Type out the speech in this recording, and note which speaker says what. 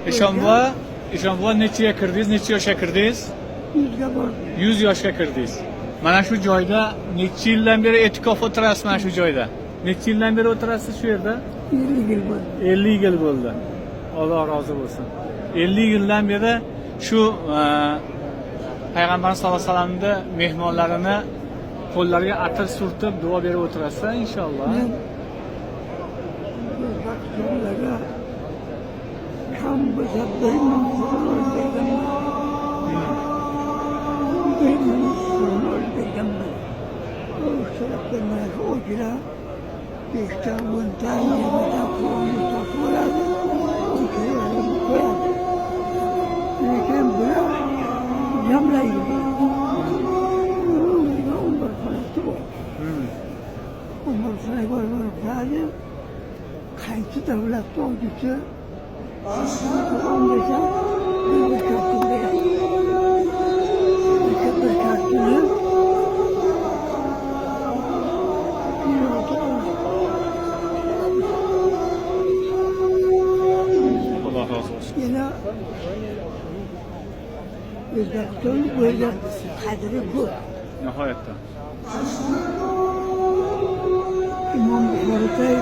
Speaker 1: Eshonbuva nechaga kirdingiz, necha yoshga kirdingiz?
Speaker 2: 100'ga bordim.
Speaker 1: 100 yoshga kirdingiz. Mana shu joyda necha yildan beri e'tikof o'tirasiz mana shu joyda? Necha yildan beri o'tirasiz shu yerda?
Speaker 2: 50 yıl bo'ldi.
Speaker 1: 50 yil bo'ldi. Alloh rozi bo'lsin. 50 yildan beri shu payg'ambar sollallohu alayhi vasallamning mehmonlarini qo'llariga atir surtib duo berib o'tirasiz inshaalloh.
Speaker 2: Men bakteriyaga kam bo'lsa bir ming so'm o'ldirganman. Bir ming so'm o'ldirganman. O'shalarga o'jra 5ta 10ta 20ta pulni topib oladi. O'shalarni qo'yadi. Lekin bular jamlaydi. Umursaga borib qaysi davlat o'quvchisi o'ngasa bir kartini
Speaker 1: Alloh rozi bo'lsin.
Speaker 2: yana O'zbekiston bo'yicha qadri ko'p.
Speaker 1: Nihoyatda.
Speaker 2: İmam Buxoriy